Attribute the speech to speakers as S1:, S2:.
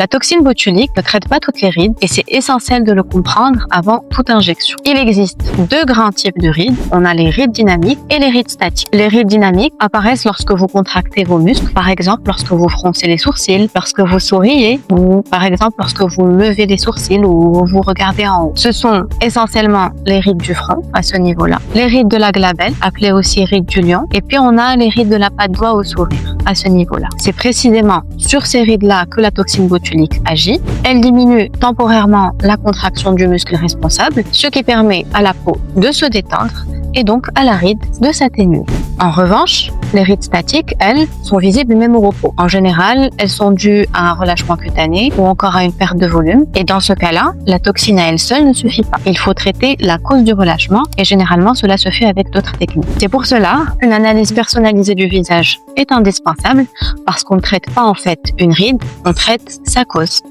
S1: La toxine botulique ne traite pas toutes les rides et c'est essentiel de le comprendre avant toute injection. Il existe deux grands types de rides. On a les rides dynamiques et les rides statiques. Les rides dynamiques apparaissent lorsque vous contractez vos muscles, par exemple lorsque vous froncez les sourcils, lorsque vous souriez ou par exemple lorsque vous levez les sourcils ou vous regardez en haut. Ce sont essentiellement les rides du front à ce niveau-là, les rides de la glabelle, appelées aussi rides du lion, et puis on a les rides de la patte d'oie au sourire à ce niveau-là. C'est précisément sur ces rides-là que la toxine botulique agit. Elle diminue temporairement la contraction du muscle responsable, ce qui permet à la peau de se détendre et donc à la ride de s'atténuer. En revanche, les rides statiques, elles, sont visibles même au repos. En général, elles sont dues à un relâchement cutané ou encore à une perte de volume. Et dans ce cas-là, la toxine à elle seule ne suffit pas. Il faut traiter la cause du relâchement et généralement, cela se fait avec d'autres techniques. C'est pour cela, une analyse personnalisée du visage est indispensable parce qu'on ne traite pas en fait une ride, on traite sa cause.